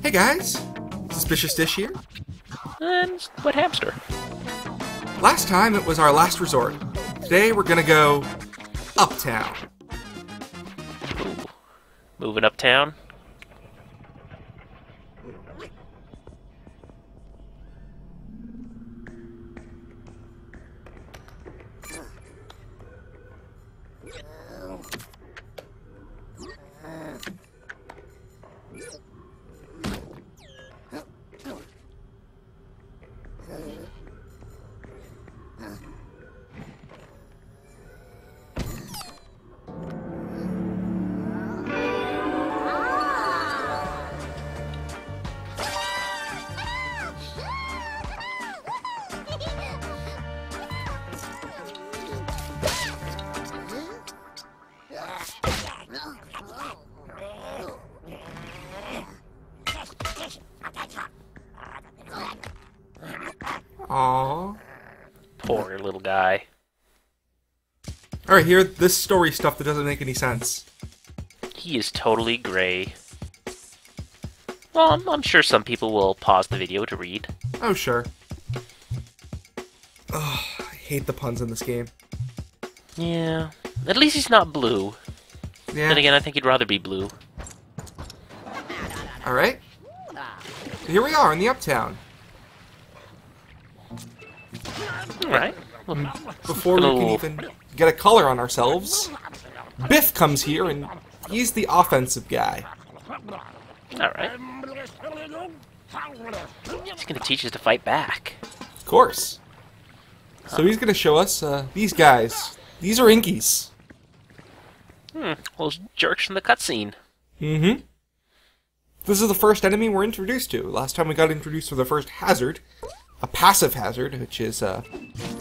Hey guys, Suspicious Dish here. And Wet Hamster. Last time it was our last resort. Today we're gonna go uptown. Ooh. Moving uptown. Aww. Poor little guy. Alright, here, this story stuff that doesn't make any sense. He is totally gray. Well, I'm sure some people will pause the video to read. Oh, sure. Ugh, I hate the puns in this game. Yeah. At least he's not blue. Yeah. Then again, I think he'd rather be blue. Alright. Here we are in the uptown. Alright. Before we can even get a color on ourselves, Biff comes here and he's the offensive guy. Alright. He's gonna teach us to fight back. Of course. So he's gonna show us these guys. These are Inkies. Those jerks from the cutscene. Mm-hmm. This is the first enemy we're introduced to. Last time we got introduced to the first hazard, a passive hazard, which is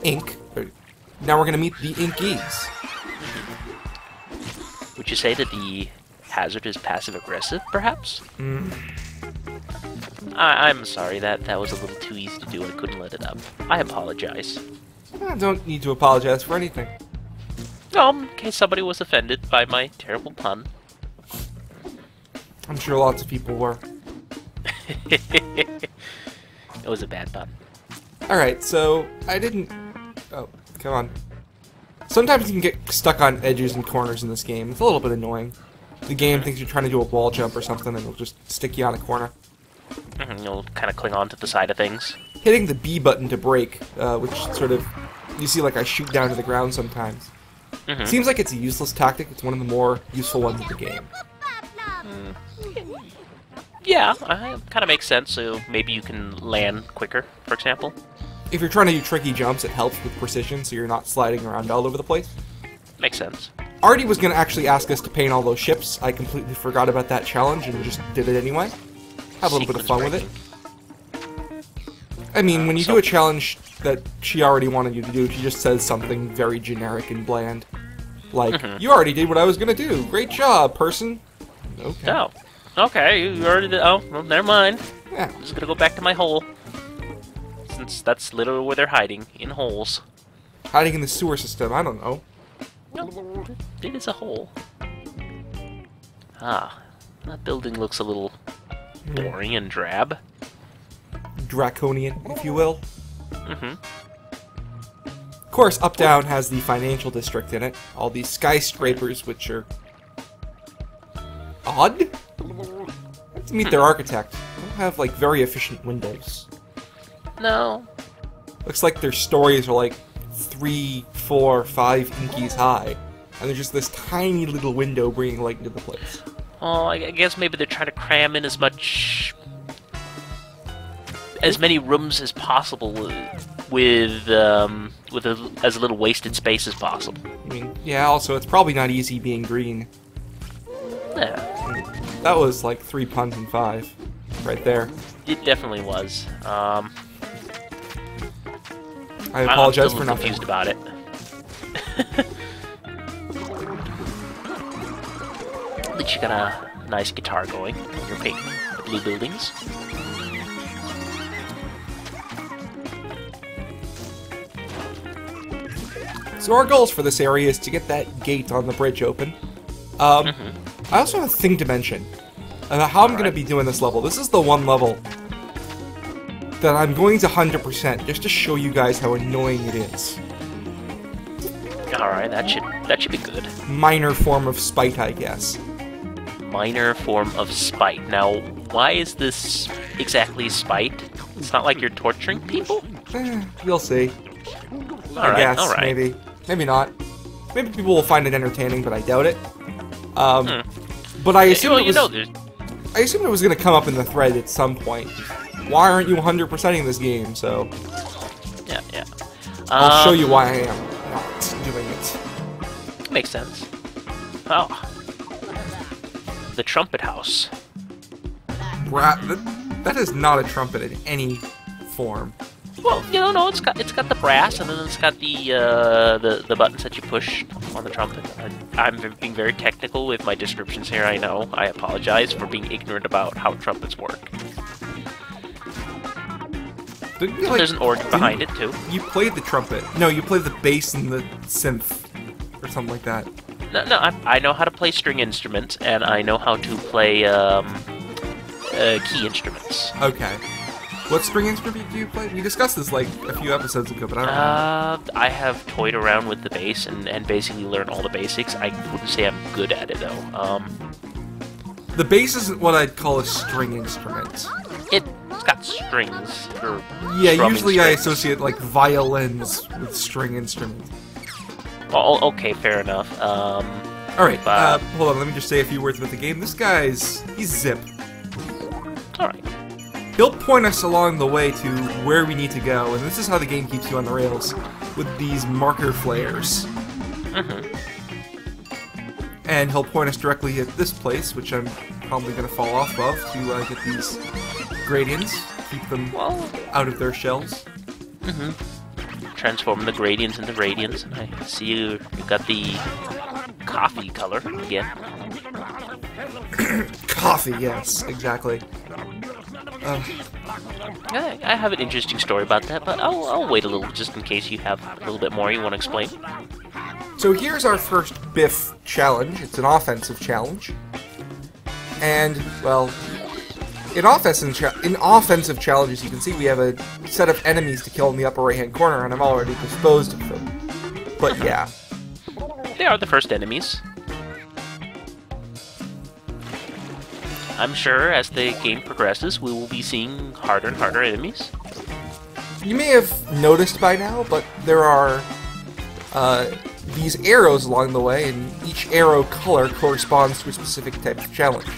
ink. Now we're gonna meet the Inkies. Would you say that the hazard is passive-aggressive, perhaps? I'm sorry, that was a little too easy to do and I couldn't let it up. I apologize. I don't need to apologize for anything. In case somebody was offended by my terrible pun. I'm sure lots of people were. It was a bad pun. Alright, so I didn't... Oh, come on. Sometimes you can get stuck on edges and corners in this game. It's a little bit annoying. The game thinks you're trying to do a wall jump or something and it'll just stick you on a corner. You'll kind of cling on to the side of things. Hitting the B button to brake, which sort of... You see like I shoot down to the ground sometimes. Seems like it's a useless tactic. It's one of the more useful ones in the game. Yeah, it kind of makes sense. So maybe you can land quicker, for example. If you're trying to do tricky jumps, it helps with precision, so you're not sliding around all over the place. Makes sense. Artie was going to actually ask us to paint all those ships. I completely forgot about that challenge and just did it anyway. Have a little bit of fun with it. I mean, when you do a challenge that she already wanted you to do, she just says something very generic and bland. Like, you already did what I was going to do. Great job, person. Okay. Oh. Okay, you already did. Oh, well, never mind. Yeah. I'm just gonna go back to my hole. Since that's literally where they're hiding, in holes. Hiding in the sewer system, I don't know. No, it is a hole. Ah, that building looks a little boring and drab. Draconian, if you will. Mm-hmm. Of course, Uptown has the financial district in it. All these skyscrapers, which are... odd? Let's meet their architect. They don't have, like, very efficient windows. No. Looks like their stories are, like, 3, 4, 5 Inkies high. And there's just this tiny little window bringing light into the place. Oh, I guess maybe they're trying to cram in as many rooms as possible with as little wasted space as possible. I mean, yeah, also, it's probably not easy being green. Yeah. That was, like, 3 puns in 5. Right there. It definitely was. I apologize I'm for still nothing. confused about it. At least you got a nice guitar going when you're painting the blue buildings. So our goals for this area is to get that gate on the bridge open. I also have a thing to mention. about how I'm going to be doing this level. This is the one level that I'm going to 100% just to show you guys how annoying it is. Alright, that should be good. Minor form of spite, I guess. Minor form of spite. Now, why is this exactly spite? It's not like you're torturing people? You'll see. I guess, maybe. Maybe not. Maybe people will find it entertaining, but I doubt it. But I assume I assumed it was going to come up in the thread at some point. Why aren't you 100%ing this game? So yeah. I'll show you why I am not doing it. Makes sense. Oh, the trumpet house. That is not a trumpet in any form. Well, no, it's got the brass, and then it's got the buttons that you push on the trumpet. I'm being very technical with my descriptions here. I know. I apologize for being ignorant about how trumpets work. There's an organ behind it too. You played the trumpet. No, you played the bass and the synth, or something like that. No, I know how to play string instruments, and I know how to play key instruments. Okay. What string instrument do you play? We discussed this like a few episodes ago, but I don't remember. I have toyed around with the bass and basically learned all the basics. I wouldn't say I'm good at it though. The bass isn't what I'd call a string instrument. It's got strings. Yeah, usually I associate like violins with string instruments. Oh, okay, fair enough. Alright, hold on, let me just say a few words about the game. This he's Zip. Alright. He'll point us along the way to where we need to go, and this is how the game keeps you on the rails, with these marker flares. And he'll point us directly at this place, which I'm probably going to fall off of to get these gradients, keep them out of their shells. Transform the gradients into radiants, and I see you've got the coffee color again. Coffee, yes, exactly. I have an interesting story about that, but I'll wait a little just in case you have a little bit more you want to explain. So here's our first Biff challenge. It's an offensive challenge. And, well, in offensive challenges, you can see we have a set of enemies to kill in the upper right-hand corner, and I've already disposed of them. But yeah. They are the first enemies. I'm sure as the game progresses, we will be seeing harder and harder enemies. You may have noticed by now, but there are these arrows along the way, and each arrow color corresponds to a specific type of challenge.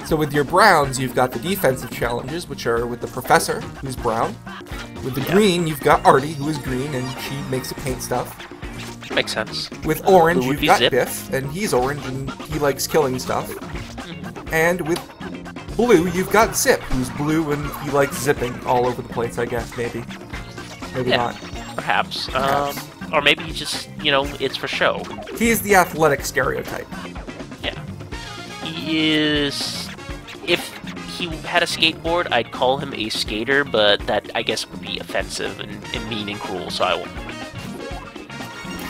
So with your browns, you've got the defensive challenges, which are with the professor, who's brown. With the green, you've got Artie, who is green, and she makes you paint stuff. Makes sense. With orange, you've got Zip. Biff, and he's orange, and he likes killing stuff. And with blue, you've got Zip, who's blue, and he likes zipping all over the place, I guess, maybe. Maybe not. Perhaps. Or maybe he just, it's for show. He is the athletic stereotype. Yeah. He is... If he had a skateboard, I'd call him a skater, but that, I guess, would be offensive and mean and cruel, so I won't.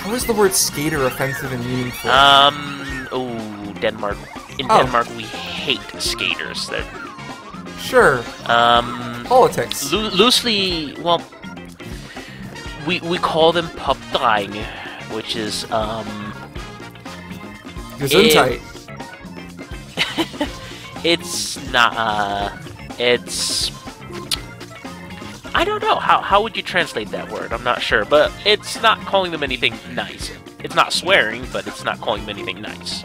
How is the word skater offensive and meaningful? Denmark. In Denmark, we hate skaters. Sure. Politics. Loosely, well, we call them popdrenge, which is, Gesundheit. It's not, it's... I don't know. How would you translate that word? I'm not sure. But it's not calling them anything nice. It's not swearing, but it's not calling them anything nice.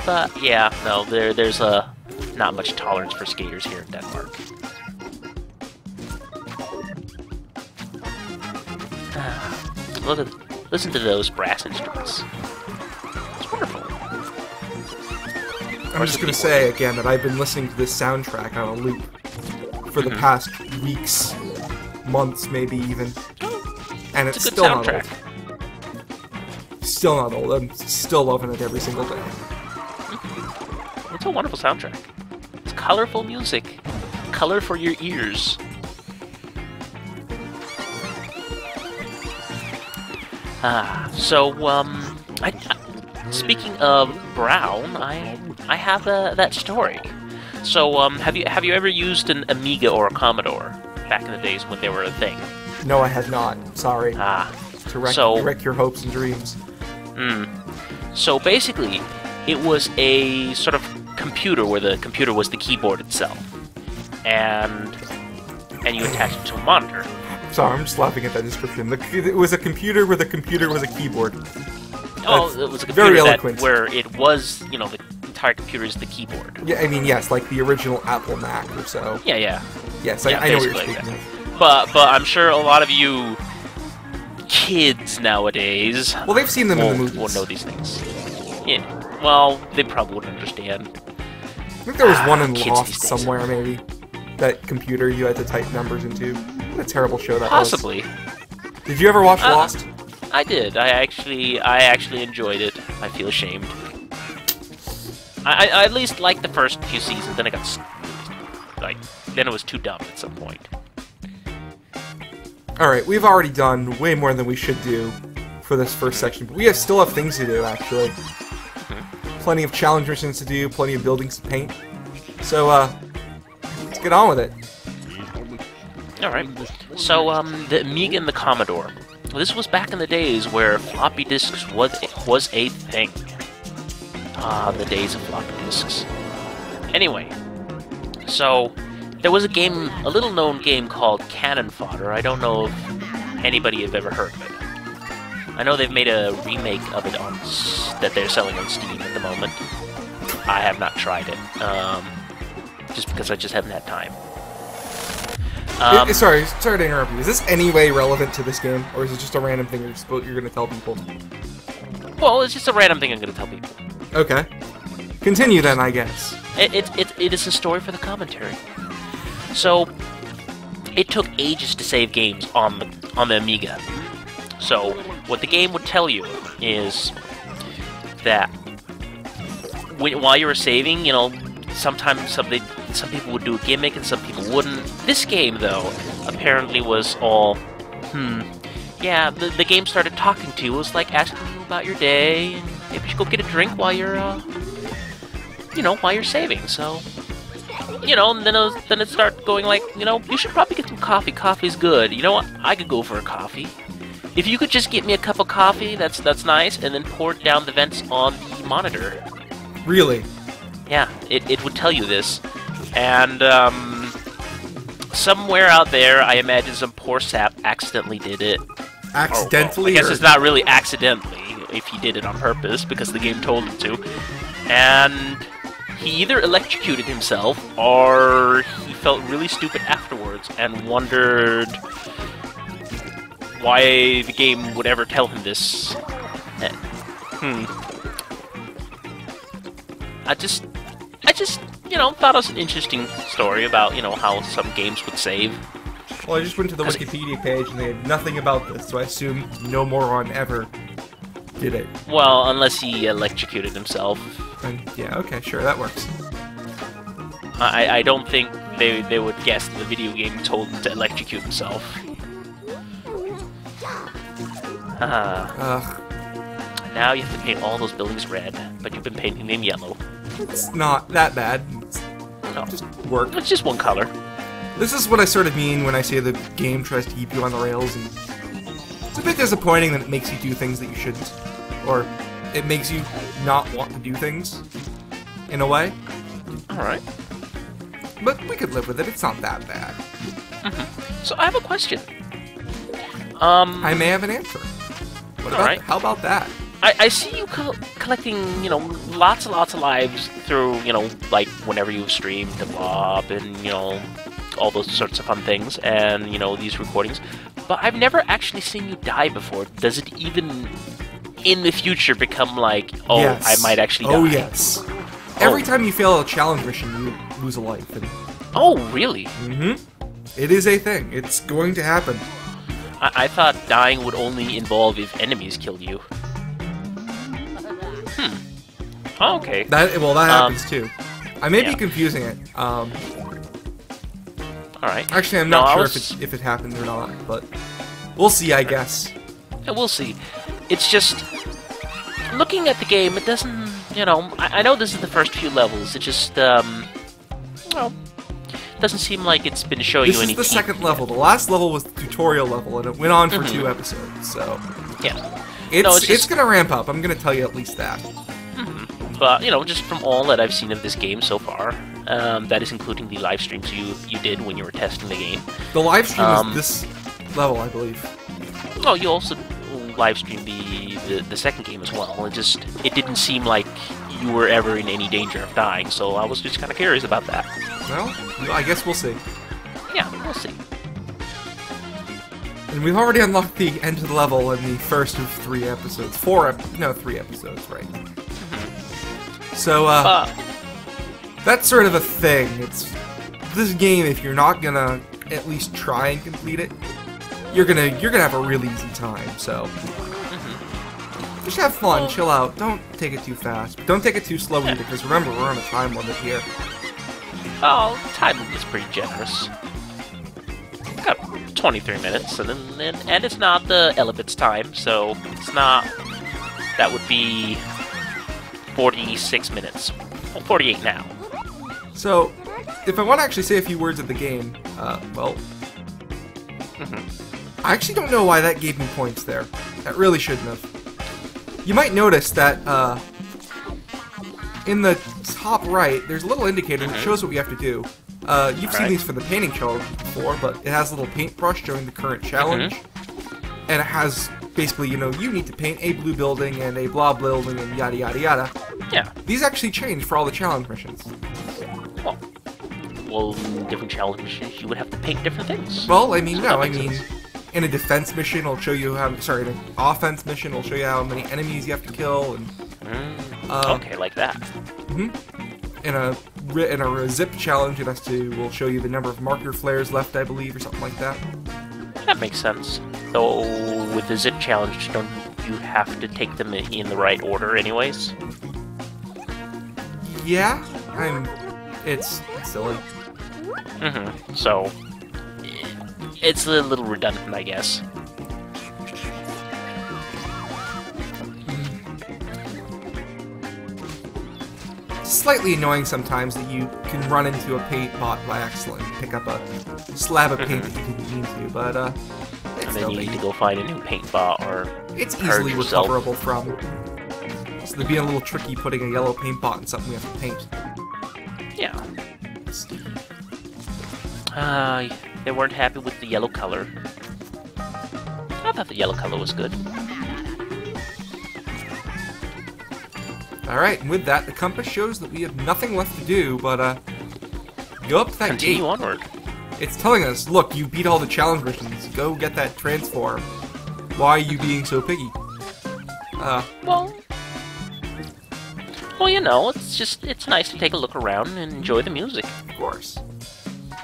But yeah, no, there's not much tolerance for skaters here in Denmark. Listen to those brass instruments. It's wonderful. I'm just going to say again that I've been listening to this soundtrack on a loop for the past weeks, months, maybe even, and it's still not old. Still not old. I'm still loving it every single day. It's a wonderful soundtrack. It's colorful music. Color for your ears. Speaking of Brown, I have that story. So, have you ever used an Amiga or a Commodore back in the days when they were a thing? No, I have not. Sorry. To wreck your hopes and dreams. So basically, it was a sort of computer where the computer was the keyboard itself, and you attached it to a monitor. Sorry, I'm just laughing at that description. It was a computer where the computer was a keyboard. Oh, it was a computer where it was, the entire computer is the keyboard. Yeah, I mean, yes, like the original Apple Mac or so. Yeah. Yes, yeah, I know what you're speaking of. But I'm sure a lot of you kids nowadays... Well, they've seen them in the movies. Won't know these things. Yeah, well, they probably wouldn't understand. I think there was one in Lost somewhere, maybe. That computer you had to type numbers into. What a terrible show that was. Possibly. Did you ever watch Lost? I did. I actually enjoyed it. I feel ashamed. I at least liked the first few seasons, then it got... then it was too dumb at some point. Alright, we've already done way more than we should do for this first section, but we still have things to do, actually. Plenty of challenge missions to do, plenty of buildings to paint. So, let's get on with it. Alright. So, the Amiga and the Commodore. This was back in the days where floppy disks was a thing. The days of floppy disks. Anyway, so there was a little known game called Cannon Fodder. I don't know if anybody have ever heard of it. I know they've made a remake of it that they're selling on Steam at the moment. I have not tried it, just because I just haven't had time. Sorry to interrupt you. Is this any way relevant to this game, or is it just a random thing you're going to tell people? Well, it's just a random thing I'm going to tell people. Okay. Continue then, I guess. It is a story for the commentary. So, it took ages to save games on the Amiga. So, what the game would tell you is that while you were saving, sometimes some people would do a gimmick and some people wouldn't. This game, though, apparently was all, yeah, the game started talking to you. It was like asking you about your day, and maybe you should go get a drink while you're, while you're saving. So, and then it started going like, you should probably get some coffee. Coffee's good. You know what? I could go for a coffee. If you could just get me a cup of coffee, that's nice, and then pour it down the vents on the monitor. Really? Yeah, it would tell you this. And, somewhere out there, I imagine some poor sap accidentally did it. Accidentally? I guess it's not really accidentally, if he did it on purpose, because the game told him to. And he either electrocuted himself, or he felt really stupid afterwards, and wondered why the game would ever tell him this. I just thought it was an interesting story about, how some games would save. Well, I just went to the Wikipedia page and they had nothing about this, so I assume no moron ever did it. Well, unless he electrocuted himself. And, yeah, okay, sure, that works. I don't think they would guess that the video game told him to electrocute himself. Now you have to paint all those buildings red, but you've been painting them yellow. It's not that bad. It's just work. It's just one color. This is what I sort of mean when I say the game tries to keep you on the rails, and it's a bit disappointing that it makes you do things that you shouldn't. Or it makes you not want to do things, in a way. Alright. But we could live with it, it's not that bad. So I have a question. I may have an answer. How about that? I see you collecting, lots and lots of lives through, like whenever you stream to Blob and, all those sorts of fun things and, these recordings. But I've never actually seen you die before. Does it even, in the future, become like, oh, yes. I might actually die? Oh, yes. Every time you fail a challenge mission, you lose a life. And... Oh, really? It is a thing. It's going to happen. I thought dying would only involve if enemies killed you. Oh, okay. That happens too. I may be confusing it. Alright. Actually, I'm not sure if it happens or not, but we'll see, I guess. Yeah, we'll see. It's just... looking at the game, it doesn't, I know this is the first few levels. It just, well, doesn't seem like it's been showing you anything. This is the second level. The last level was the tutorial level, and it went on for 2 episodes, so... Yeah. It's gonna ramp up, I'm gonna tell you at least that. But, just from all that I've seen of this game so far, that is including the live streams you did when you were testing the game. The live stream is this level, I believe. Oh, you also live streamed the second game as well. It didn't seem like you were ever in any danger of dying, so I was just kind of curious about that. Well, I guess we'll see. Yeah, we'll see. And we've already unlocked the end of the level in the first of 3 episodes. 3 episodes, right. So, that's sort of a thing. It's this game, if you're not gonna at least try and complete it, you're gonna have a really easy time, so... Just have fun, chill out, don't take it too fast. Don't take it too slow either, because remember, we're on a time limit here. Oh, the time limit is pretty generous. Got 23 minutes, and it's not the Elevit's time, so it's not... That would be 46 minutes. Well, 48 now. So, if I want to actually say a few words of the game, well... I actually don't know why that gave me points there. That really shouldn't have. You might notice that, in the top right, there's a little indicator that shows what we have to do. You've seen these for the painting challenge before, but it has a little paintbrush showing the current challenge. And it has, basically, you need to paint a blue building and a blob building and yada yada yada. Yeah. These actually change for all the challenge missions. Well, different challenge missions, you would have to paint different things. Well, I mean, no, I mean... In a defense mission, it'll show you how... Sorry, in an offense mission, it'll show you how many enemies you have to kill, and... Okay, like that. In a zip challenge, will show you the number of marker flares left, I believe, or something like that. That makes sense. Though, with the zip challenge, don't you have to take them in the right order anyways? Yeah, it's silly. So... It's a little redundant, I guess. It's slightly annoying sometimes that you can run into a paint bot by accident and pick up a slab of paint that you didn't mean to, but, it's and then you need to go find a new paint bot, or it's easily recoverable from. So it'd be a little tricky putting a yellow paint bot in something we have to paint. Yeah. They weren't happy with the yellow color. I thought the yellow color was good. Alright, and with that, the compass shows that we have nothing left to do, but, go up to that gate. Continue onward. It's telling us, look, you beat all the challenge missions. Go get that transform. Why are you being so picky? Well, it's nice to take a look around and enjoy the music. Of course.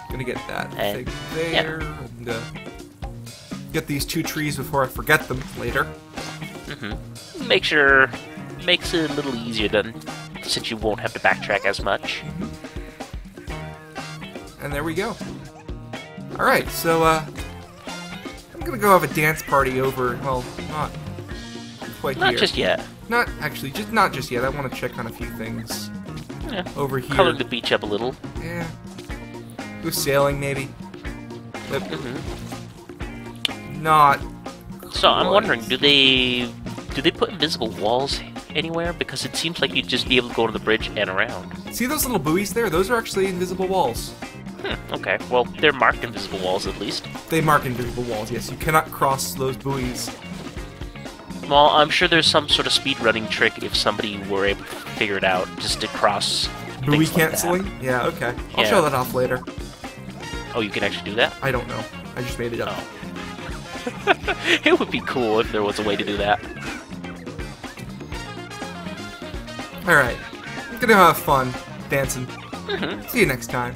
Gonna get that thing there, and get these 2 trees before I forget them later. Makes it a little easier then, since you won't have to backtrack as much. And there we go. Alright, so, I'm gonna go have a dance party over, well, not quite here. Not just yet. Not just yet. I want to check on a few things. Yeah. Over here. Color the beach up a little. Yeah. Go sailing, maybe. Not. So I'm wondering, do they put invisible walls anywhere? Because it seems like you'd just be able to go to the bridge and around. See those little buoys there? Those are actually invisible walls. Okay. Well, they're marked invisible walls at least. They mark invisible walls. Yes, you cannot cross those buoys. Well, I'm sure there's some sort of speedrunning trick if somebody were able to figure it out, just to cross buoy things canceling? Like that. Yeah, okay. I'll show that off later. Oh, you can actually do that? I don't know. I just made it up. Oh. It would be cool if there was a way to do that. Alright. I'm gonna have fun dancing. See you next time.